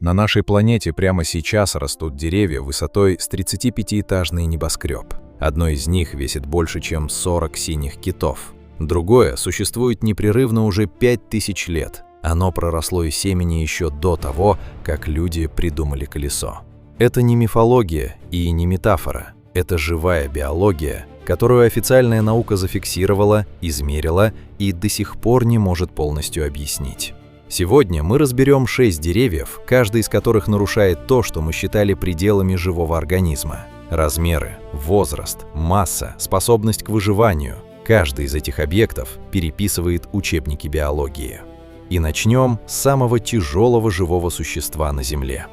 На нашей планете прямо сейчас растут деревья высотой с 35-этажный небоскреб. Одно из них весит больше, чем 40 синих китов. Другое существует непрерывно уже 5000 лет. Оно проросло из семени еще до того, как люди придумали колесо. Это не мифология и не метафора. Это живая биология, которую официальная наука зафиксировала, измерила и до сих пор не может полностью объяснить. Сегодня мы разберем 6 деревьев, каждый из которых нарушает то, что мы считали пределами живого организма. Размеры, возраст, масса, способность к выживанию – каждый из этих объектов переписывает учебники биологии. И начнем с самого тяжелого живого существа на Земле.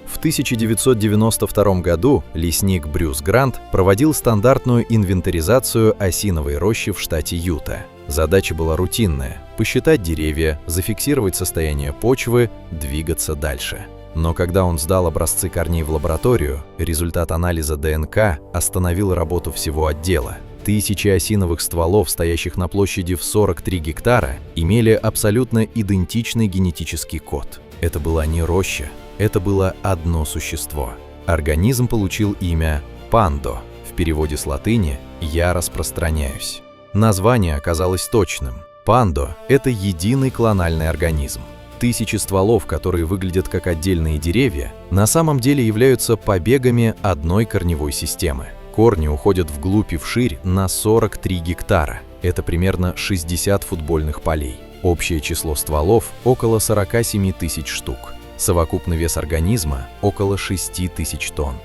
В 1992 году лесник Брюс Грант проводил стандартную инвентаризацию осиновой рощи в штате Юта. Задача была рутинная – посчитать деревья, зафиксировать состояние почвы, двигаться дальше. Но когда он сдал образцы корней в лабораторию, результат анализа ДНК остановил работу всего отдела. Тысячи осиновых стволов, стоящих на площади в 43 гектара, имели абсолютно идентичный генетический код. Это была не роща, это было одно существо. Организм получил имя Пандо, в переводе с латыни «я распространяюсь». Название оказалось точным. Пандо – это единый клональный организм. Тысячи стволов, которые выглядят как отдельные деревья, на самом деле являются побегами одной корневой системы. Корни уходят вглубь и вширь на 43 гектара. Это примерно 60 футбольных полей. Общее число стволов – около 47 тысяч штук. Совокупный вес организма – около 6 тысяч тонн.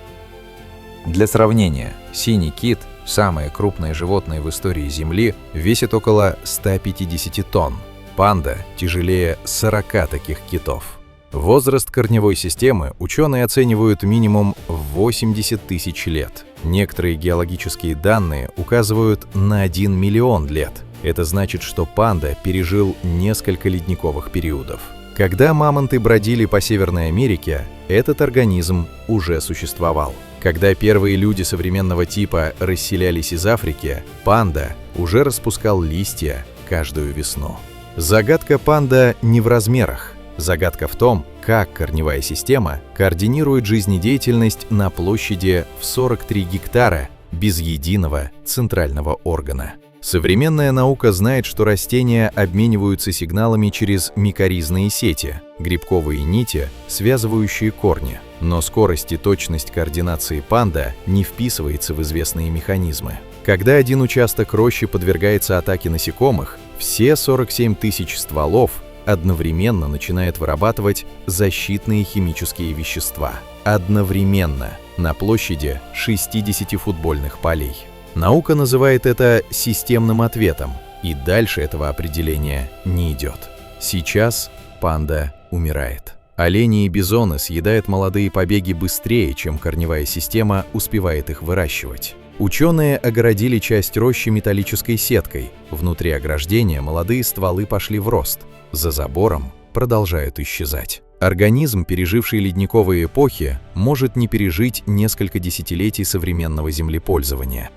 Для сравнения, синий кит, самое крупное животное в истории Земли, весит около 150 тонн. Панда тяжелее 40 таких китов. Возраст корневой системы ученые оценивают минимум в 80 тысяч лет. Некоторые геологические данные указывают на 1 миллион лет. Это значит, что панда пережил несколько ледниковых периодов. Когда мамонты бродили по Северной Америке, этот организм уже существовал. Когда первые люди современного типа расселялись из Африки, панда уже распускал листья каждую весну. Загадка панда не в размерах. Загадка в том, как корневая система координирует жизнедеятельность на площади в 43 гектара без единого центрального органа. Современная наука знает, что растения обмениваются сигналами через микоризные сети, грибковые нити, связывающие корни. Но скорость и точность координации панда не вписывается в известные механизмы. Когда один участок рощи подвергается атаке насекомых, все 47 тысяч стволов одновременно начинают вырабатывать защитные химические вещества. Одновременно, на площади 60 футбольных полей. Наука называет это системным ответом, и дальше этого определения не идет. Сейчас панда умирает. Олени и бизоны съедают молодые побеги быстрее, чем корневая система успевает их выращивать. Ученые огородили часть рощи металлической сеткой. Внутри ограждения молодые стволы пошли в рост. За забором продолжают исчезать. Организм, переживший ледниковые эпохи, может не пережить несколько десятилетий современного землепользования.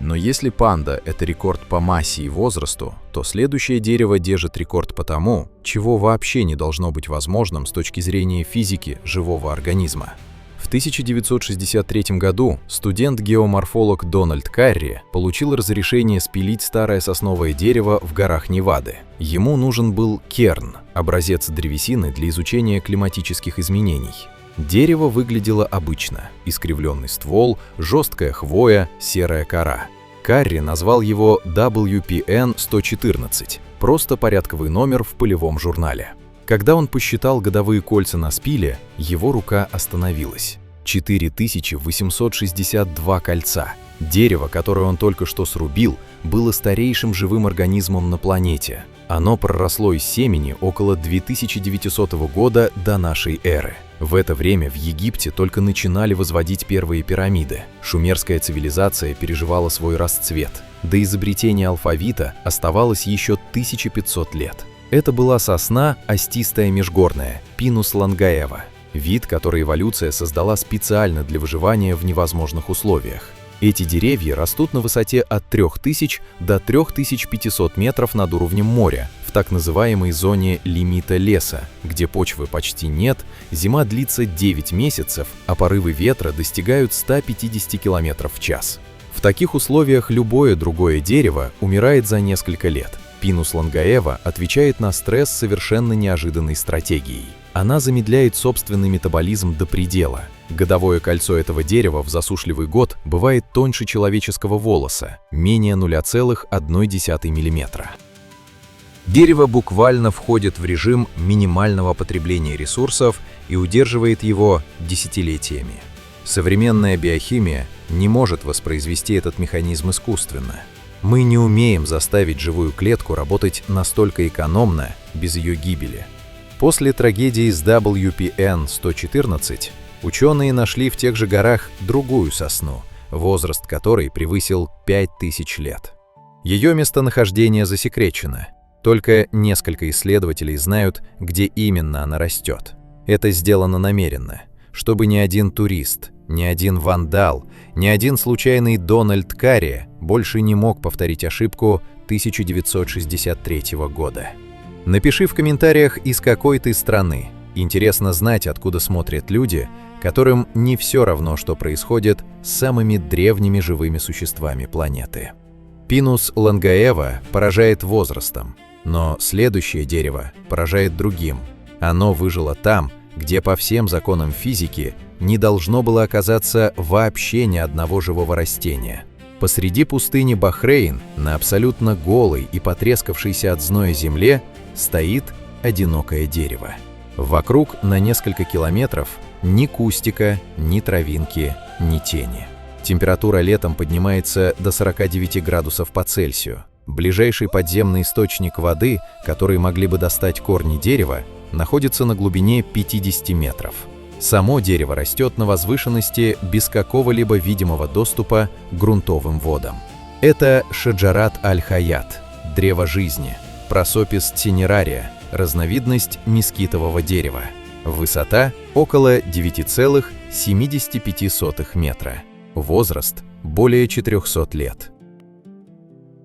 Но если панда – это рекорд по массе и возрасту, то следующее дерево держит рекорд по тому, чего вообще не должно быть возможным с точки зрения физики живого организма. В 1963 году студент-геоморфолог Дональд Карри получил разрешение спилить старое сосновое дерево в горах Невады. Ему нужен был керн – образец древесины для изучения климатических изменений. Дерево выглядело обычно – искривленный ствол, жесткая хвоя, серая кора. Карри назвал его WPN-114, просто порядковый номер в полевом журнале. Когда он посчитал годовые кольца на спиле, его рука остановилась. 4862 кольца. Дерево, которое он только что срубил, было старейшим живым организмом на планете. Оно проросло из семени около 2900 года до нашей эры. В это время в Египте только начинали возводить первые пирамиды. Шумерская цивилизация переживала свой расцвет. До изобретения алфавита оставалось еще 1500 лет. Это была сосна остистая межгорная, Pinus longaeva, вид, который эволюция создала специально для выживания в невозможных условиях. Эти деревья растут на высоте от 3000 до 3500 метров над уровнем моря, в так называемой зоне лимита леса, где почвы почти нет, зима длится 9 месяцев, а порывы ветра достигают 150 км в час. В таких условиях любое другое дерево умирает за несколько лет. Пинус лонгоэва отвечает на стресс совершенно неожиданной стратегией. Она замедляет собственный метаболизм до предела. Годовое кольцо этого дерева в засушливый год бывает тоньше человеческого волоса, менее 0,1 мм. Дерево буквально входит в режим минимального потребления ресурсов и удерживает его десятилетиями. Современная биохимия не может воспроизвести этот механизм искусственно. Мы не умеем заставить живую клетку работать настолько экономно, без ее гибели. После трагедии с WPN-114 ученые нашли в тех же горах другую сосну, возраст которой превысил 5000 лет. Ее местонахождение засекречено. Только несколько исследователей знают, где именно она растет. Это сделано намеренно, чтобы ни один турист, ни один вандал, ни один случайный Дональд Карри больше не мог повторить ошибку 1963 года. Напиши в комментариях, из какой ты страны. Интересно знать, откуда смотрят люди, которым не все равно, что происходит с самыми древними живыми существами планеты. Пинус лонгоэва поражает возрастом, но следующее дерево поражает другим. Оно выжило там, где по всем законам физики не должно было оказаться вообще ни одного живого растения. Посреди пустыни Бахрейн, на абсолютно голой и потрескавшейся от зноя земле, стоит одинокое дерево. Вокруг на несколько километров ни кустика, ни травинки, ни тени. Температура летом поднимается до 49 градусов по Цельсию. Ближайший подземный источник воды, который могли бы достать корни дерева, находится на глубине 50 метров. Само дерево растет на возвышенности без какого-либо видимого доступа к грунтовым водам. Это шаджарат аль-хаят, древо жизни, просопис цинерария, разновидность мескитового дерева. Высота около 9,75 метра. Возраст более 400 лет.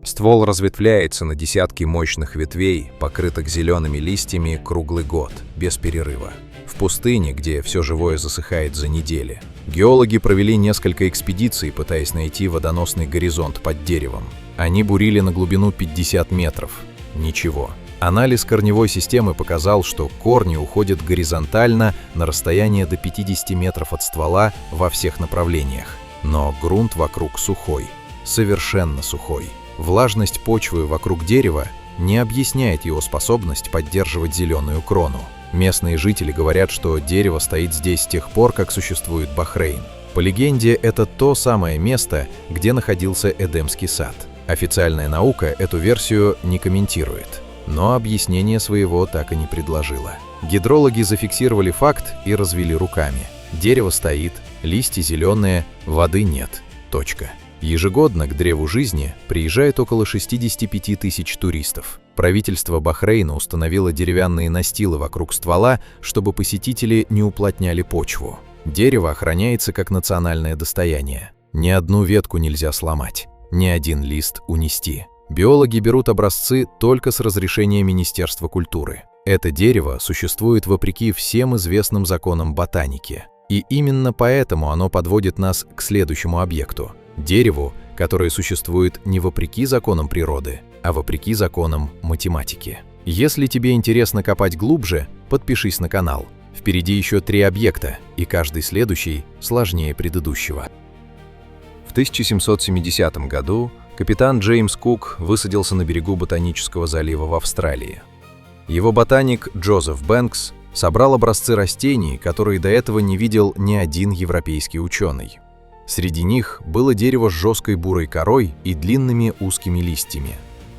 Ствол разветвляется на десятки мощных ветвей, покрытых зелеными листьями круглый год, без перерыва. В пустыне, где все живое засыхает за недели, геологи провели несколько экспедиций, пытаясь найти водоносный горизонт под деревом. Они бурили на глубину 50 метров. Ничего. Анализ корневой системы показал, что корни уходят горизонтально на расстояние до 50 метров от ствола во всех направлениях. Но грунт вокруг сухой. Совершенно сухой. Влажность почвы вокруг дерева не объясняет его способность поддерживать зеленую крону. Местные жители говорят, что дерево стоит здесь с тех пор, как существует Бахрейн. По легенде, это то самое место, где находился Эдемский сад. Официальная наука эту версию не комментирует, но объяснение своего так и не предложила. Гидрологи зафиксировали факт и развели руками. Дерево стоит, листья зеленые, воды нет. Точка. Ежегодно к древу жизни приезжает около 65 тысяч туристов. Правительство Бахрейна установило деревянные настилы вокруг ствола, чтобы посетители не уплотняли почву. Дерево охраняется как национальное достояние. Ни одну ветку нельзя сломать, ни один лист унести. Биологи берут образцы только с разрешения Министерства культуры. Это дерево существует вопреки всем известным законам ботаники. И именно поэтому оно подводит нас к следующему объекту. Дереву, которое существует не вопреки законам природы, а вопреки законам математики. Если тебе интересно копать глубже, подпишись на канал. Впереди еще 3 объекта, и каждый следующий сложнее предыдущего. В 1770 году капитан Джеймс Кук высадился на берегу Ботанического залива в Австралии. Его ботаник Джозеф Бэнкс собрал образцы растений, которые до этого не видел ни один европейский ученый. Среди них было дерево с жесткой бурой корой и длинными узкими листьями.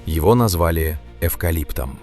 Его назвали эвкалиптом.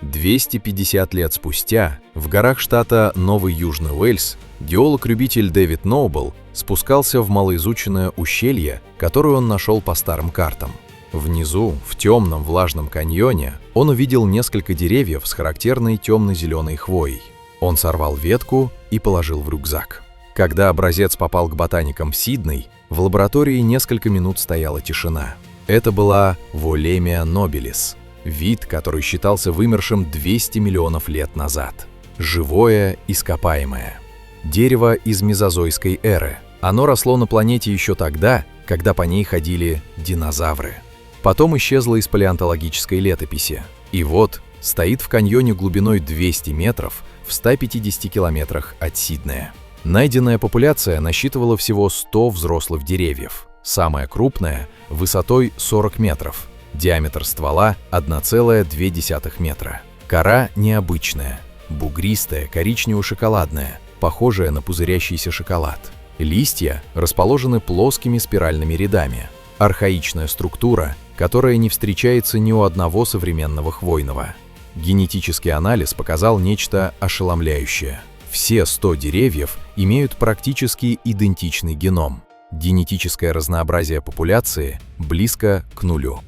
250 лет спустя в горах штата Новый Южный Уэльс геолог-любитель Дэвид Ноубл спускался в малоизученное ущелье, которое он нашел по старым картам. Внизу, в темном влажном каньоне, он увидел несколько деревьев с характерной темно-зеленой хвоей. Он сорвал ветку и положил в рюкзак. Когда образец попал к ботаникам в Сидней, в лаборатории несколько минут стояла тишина. Это была Волемия нобилис. Вид, который считался вымершим 200 миллионов лет назад. Живое ископаемое. Дерево из мезозойской эры. Оно росло на планете еще тогда, когда по ней ходили динозавры. Потом исчезло из палеонтологической летописи. И вот стоит в каньоне глубиной 200 метров в 150 километрах от Сиднея. Найденная популяция насчитывала всего 100 взрослых деревьев. Самая крупная – высотой 40 метров. Диаметр ствола – 1,2 метра. Кора необычная, бугристая, коричнево-шоколадная, похожая на пузырящийся шоколад. Листья расположены плоскими спиральными рядами. Архаичная структура, которая не встречается ни у одного современного хвойного. Генетический анализ показал нечто ошеломляющее. Все 100 деревьев имеют практически идентичный геном. Генетическое разнообразие популяции близко к нулю.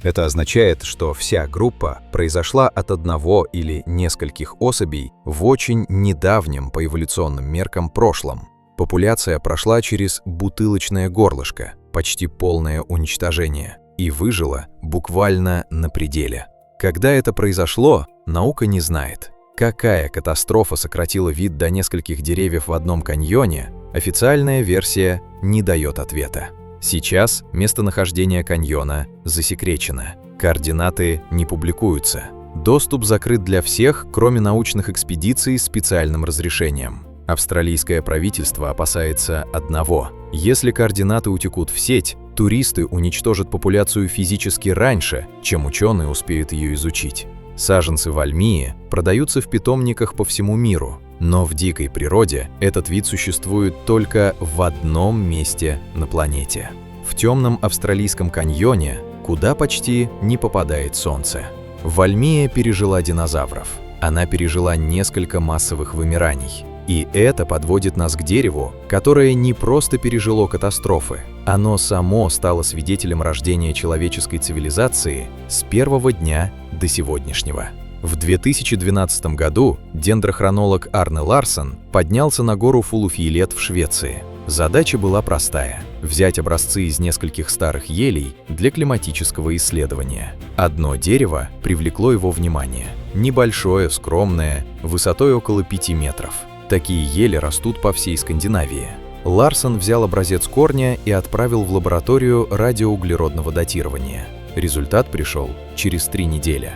Это означает, что вся группа произошла от одного или нескольких особей в очень недавнем по эволюционным меркам прошлом. Популяция прошла через бутылочное горлышко, почти полное уничтожение, и выжила буквально на пределе. Когда это произошло, наука не знает. Какая катастрофа сократила вид до нескольких деревьев в одном каньоне, официальная версия не дает ответа. Сейчас местонахождение каньона засекречено. Координаты не публикуются. Доступ закрыт для всех, кроме научных экспедиций с специальным разрешением. Австралийское правительство опасается одного. Если координаты утекут в сеть, туристы уничтожат популяцию физически раньше, чем ученые успеют ее изучить. Саженцы вальмии продаются в питомниках по всему миру, но в дикой природе этот вид существует только в одном месте на планете. В темном австралийском каньоне, куда почти не попадает солнце. Вальмия пережила динозавров. Она пережила несколько массовых вымираний. И это подводит нас к дереву, которое не просто пережило катастрофы. Оно само стало свидетелем рождения человеческой цивилизации с первого дня до сегодняшнего. В 2012 году дендрохронолог Арне Ларсон поднялся на гору Фулуфиелет в Швеции. Задача была простая – взять образцы из нескольких старых елей для климатического исследования. Одно дерево привлекло его внимание. Небольшое, скромное, высотой около 5 метров. Такие ели растут по всей Скандинавии. Ларсон взял образец корня и отправил в лабораторию радиоуглеродного датирования. Результат пришел через 3 недели.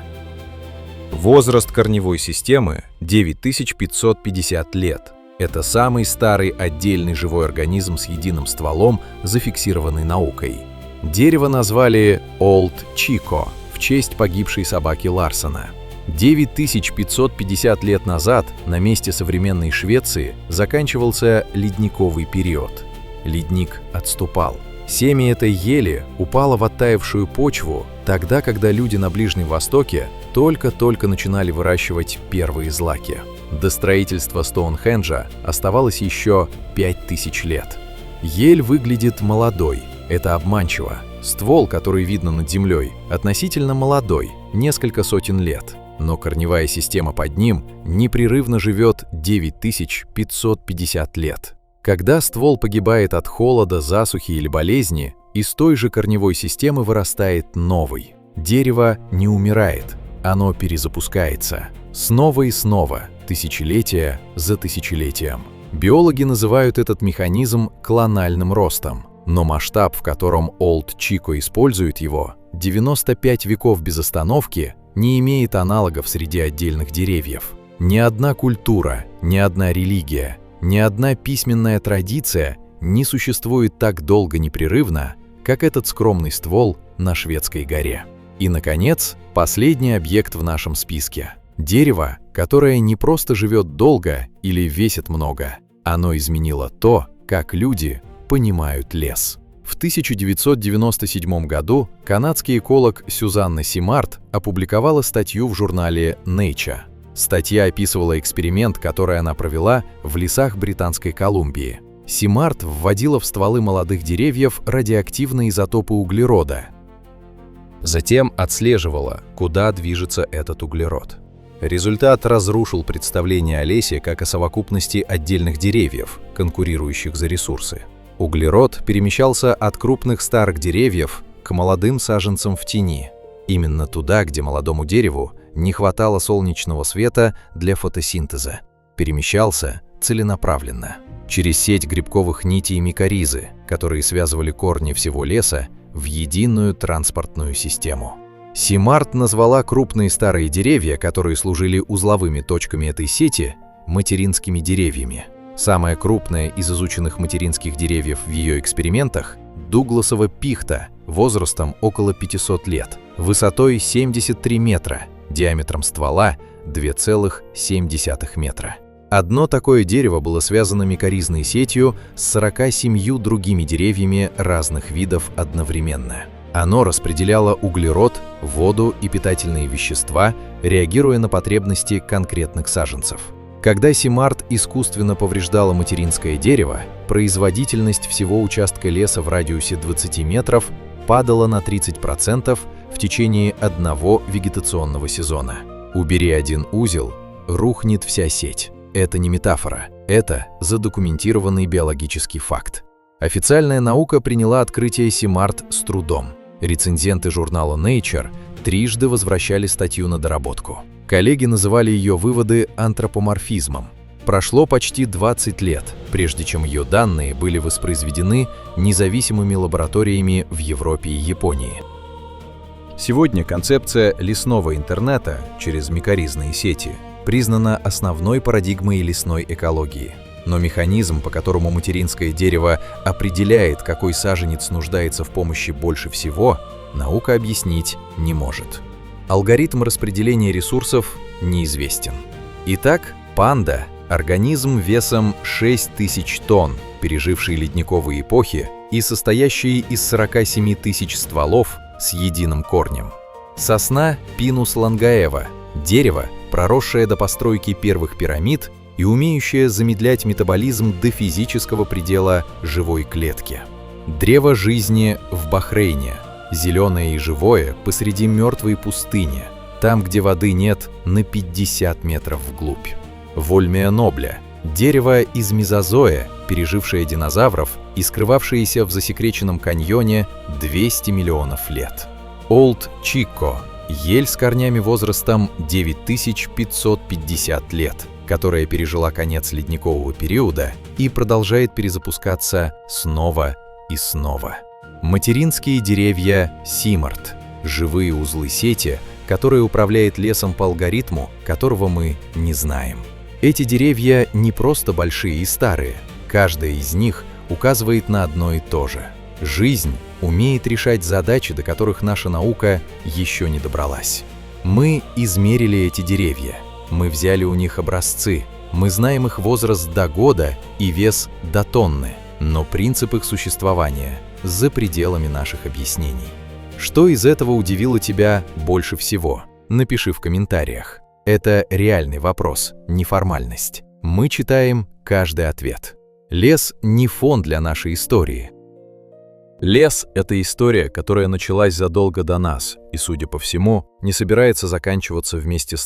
Возраст корневой системы – 9550 лет. Это самый старый отдельный живой организм с единым стволом, зафиксированный наукой. Дерево назвали Old Chico в честь погибшей собаки Ларсона. 9550 лет назад на месте современной Швеции заканчивался ледниковый период. Ледник отступал. Семя этой ели упало в оттаившую почву тогда, когда люди на Ближнем Востоке только-только начинали выращивать первые злаки. До строительства Стоунхенджа оставалось еще 5000 лет. Ель выглядит молодой. Это обманчиво. Ствол, который видно над землей, относительно молодой, несколько сотен лет. Но корневая система под ним непрерывно живет 9550 лет. Когда ствол погибает от холода, засухи или болезни, из той же корневой системы вырастает новый. Дерево не умирает, оно перезапускается. Снова и снова, тысячелетия за тысячелетием. Биологи называют этот механизм клональным ростом. Но масштаб, в котором Old Chico использует его, 95 веков без остановки, не имеет аналогов среди отдельных деревьев. Ни одна культура, ни одна религия, ни одна письменная традиция не существует так долго непрерывно, как этот скромный ствол на Шведской горе. И, наконец, последний объект в нашем списке. Дерево, которое не просто живет долго или весит много. Оно изменило то, как люди понимают лес. В 1997 году канадский эколог Сюзанна Симарт опубликовала статью в журнале Nature. Статья описывала эксперимент, который она провела в лесах Британской Колумбии. Симарт вводила в стволы молодых деревьев радиоактивные изотопы углерода. Затем отслеживала, куда движется этот углерод. Результат разрушил представление о лесе как о совокупности отдельных деревьев, конкурирующих за ресурсы. Углерод перемещался от крупных старых деревьев к молодым саженцам в тени. Именно туда, где молодому дереву не хватало солнечного света для фотосинтеза. Перемещался целенаправленно. Через сеть грибковых нитей микоризы, которые связывали корни всего леса в единую транспортную систему. Симарт назвала крупные старые деревья, которые служили узловыми точками этой сети, материнскими деревьями. Самая крупная из изученных материнских деревьев в ее экспериментах – Дугласова пихта, возрастом около 500 лет, высотой 73 метра, диаметром ствола 2,7 метра. Одно такое дерево было связано микоризной сетью с 47 другими деревьями разных видов одновременно. Оно распределяло углерод, воду и питательные вещества, реагируя на потребности конкретных саженцев. Когда Симарт искусственно повреждала материнское дерево, производительность всего участка леса в радиусе 20 метров падала на 30% в течение одного вегетационного сезона. Убери один узел, рухнет вся сеть. Это не метафора, это задокументированный биологический факт. Официальная наука приняла открытие Симарт с трудом. Рецензенты журнала Nature трижды возвращали статью на доработку. Коллеги называли ее выводы антропоморфизмом. Прошло почти 20 лет, прежде чем ее данные были воспроизведены независимыми лабораториями в Европе и Японии. Сегодня концепция лесного интернета через микоризные сети признана основной парадигмой лесной экологии. Но механизм, по которому материнское дерево определяет, какой саженец нуждается в помощи больше всего, наука объяснить не может. Алгоритм распределения ресурсов неизвестен. Итак, панда – организм весом 6000 тонн, переживший ледниковые эпохи и состоящий из 47 тысяч стволов с единым корнем. Сосна Pinus longaeva – дерево, проросшее до постройки первых пирамид и умеющее замедлять метаболизм до физического предела живой клетки. Древо жизни в Бахрейне – зеленое и живое посреди мертвой пустыни, там, где воды нет на 50 метров вглубь. Вольмия нобля – дерево из мезозоя, пережившее динозавров и скрывавшееся в засекреченном каньоне 200 миллионов лет. Олд Чикко – ель с корнями возрастом 9550 лет, которая пережила конец ледникового периода и продолжает перезапускаться снова и снова. Материнские деревья Симарт – живые узлы сети, которые управляет лесом по алгоритму, которого мы не знаем. Эти деревья не просто большие и старые, каждая из них указывает на одно и то же. Жизнь умеет решать задачи, до которых наша наука еще не добралась. Мы измерили эти деревья, мы взяли у них образцы, мы знаем их возраст до года и вес до тонны, но принцип их существования за пределами наших объяснений. Что из этого удивило тебя больше всего? Напиши в комментариях. Это реальный вопрос, не формальность. Мы читаем каждый ответ. Лес не фон для нашей истории. Лес — это история, которая началась задолго до нас и, судя по всему, не собирается заканчиваться вместе с нами.